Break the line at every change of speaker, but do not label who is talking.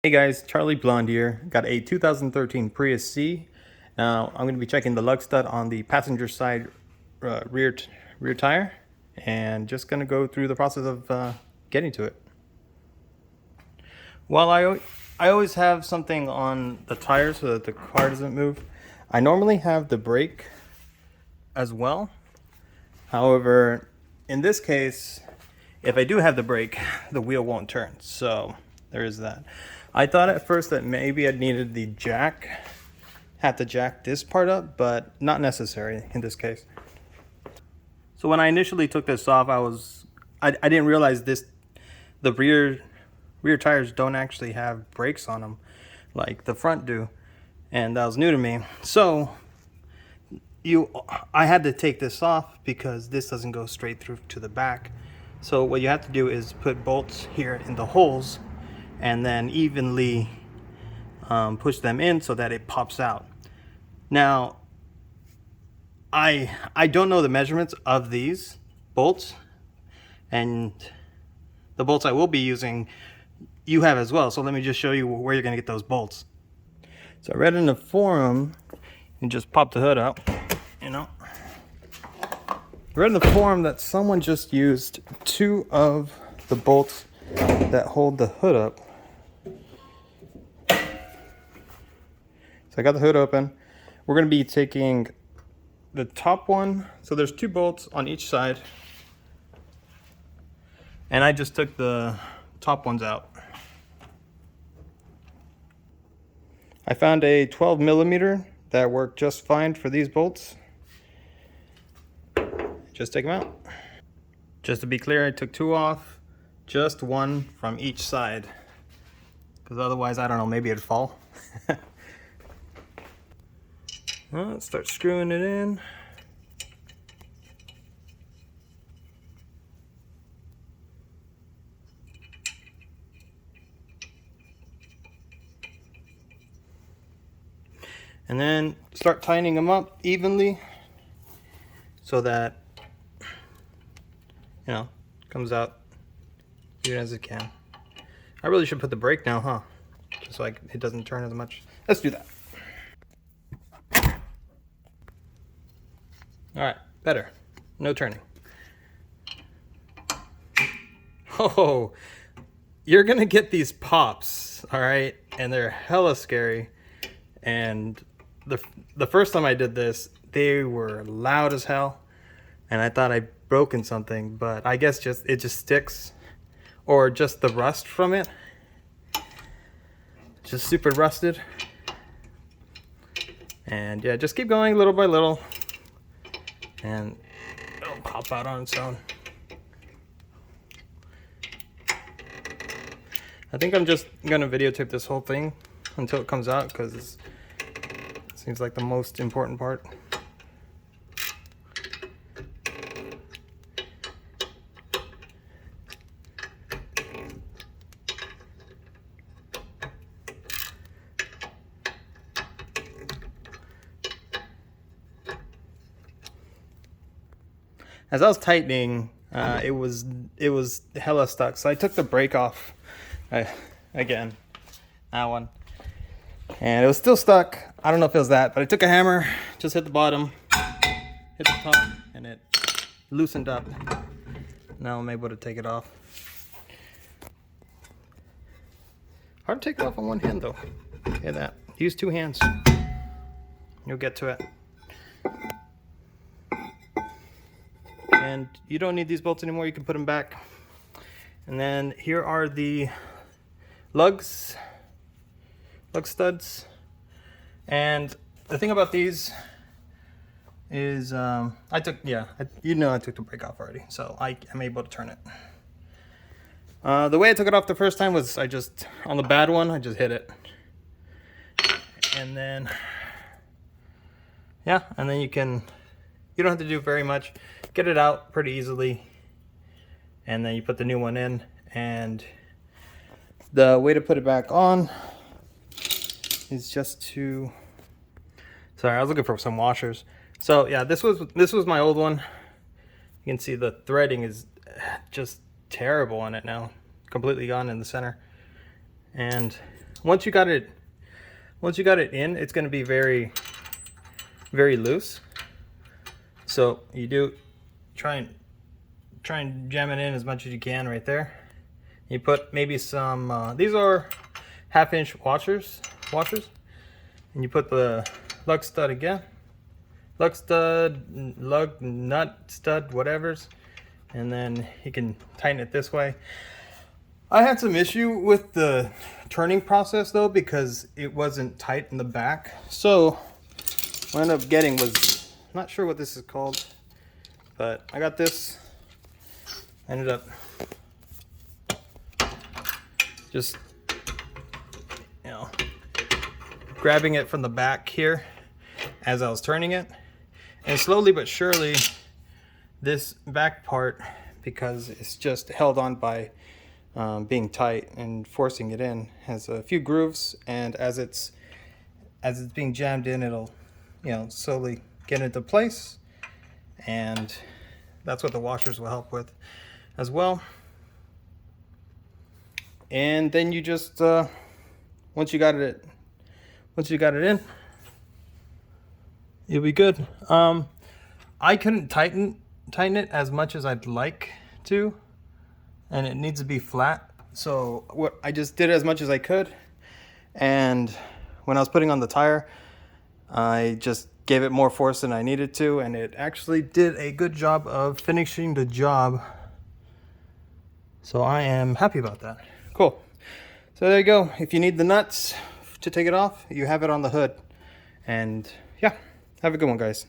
Hey guys, Charlie Blonde here. Got a 2013 Prius C. Now I'm going to be checking the lug stud on the passenger side rear tire, and just going to go through the process of getting to it. While I always have something on the tire so that the car doesn't move, I normally have the brake as well. However, in this case, if I do have the brake, the wheel won't turn. So there is that. I thought at first that maybe I needed the jack, had to jack this part up, but not necessary in this case. So when I initially took this off, I didn't realize the rear tires don't actually have brakes on them like the front do, and that was new to me. So I had to take this off because this doesn't go straight through to the back. So what you have to do is put bolts here in the holes and then evenly push them in so that it pops out. Now, I don't know the measurements of these bolts, and the bolts I will be using you have as well. So let me just show you where you're gonna get those bolts. So I read in the forum, you just pop the hood up, you know. I read in the forum that someone just used 2 of the bolts that hold the hood up. So I got the hood open. We're going to be taking the top one. So there's 2 bolts on each side. And I just took the top ones out. I found a 12 millimeter that worked just fine for these bolts. Just take them out. Just to be clear, I took 2 off, just 1 from each side. Because otherwise, I don't know, maybe it'd fall. Well, let's start screwing it in. And then start tightening them up evenly so that, you know, comes out even as it can. I really should put the brake now, huh? Just so it doesn't turn as much. Let's do that. All right, better. No turning. Oh, you're gonna get these pops, all right? And they're hella scary. And the first time I did this, they were loud as hell, and I thought I'd broken something, but I guess it just sticks, or just the rust from it. Just super rusted. And yeah, just keep going little by little, and it'll pop out on its own. I think I'm just gonna videotape this whole thing until it comes out, because it seems like the most important part. As I was tightening, it was hella stuck. So I took the brake off again, that one, and it was still stuck. I don't know if it was that, but I took a hammer, just hit the bottom, hit the top, and it loosened up. Now I'm able to take it off. Hard to take it off on one hand though. Hear that? Use 2 hands. You'll get to it. And you don't need these bolts anymore. You can put them back. And then here are the Lug Studs. And the thing about these is I took the brake off already, so I'm able to turn it. The way I took it off the first time was on the bad one, I just hit it. And then, yeah, and then you don't have to do very much. Get it out pretty easily, and then you put the new one in. And the way to put it back on is just to, sorry, I was looking for some washers. So yeah, this was my old one. You can see the threading is just terrible on it now, completely gone in the center. And once you got it in, it's going to be very, very loose. So you do try and jam it in as much as you can right there. You put maybe some, these are 1/2-inch washers, and you put the lug stud again, lug stud, lug nut stud, whatever's, and then you can tighten it this way. I had some issue with the turning process though, because it wasn't tight in the back. So what I ended up getting was, not sure what this is called, but I got this. I ended up just, you know, grabbing it from the back here as I was turning it, and slowly but surely this back part, because it's just held on by being tight and forcing it in, has a few grooves, and as it's being jammed in, it'll, you know, slowly get into place, and that's what the washers will help with as well. And then you just once you got it in, you'll be good. I couldn't tighten it as much as I'd like to, and it needs to be flat. So what I just did as much as I could, and when I was putting on the tire, I just gave it more force than I needed to, and it actually did a good job of finishing the job. So I am happy about that. Cool. So there you go. If you need the nuts to take it off, you have it on the hood. And yeah, have a good one, guys.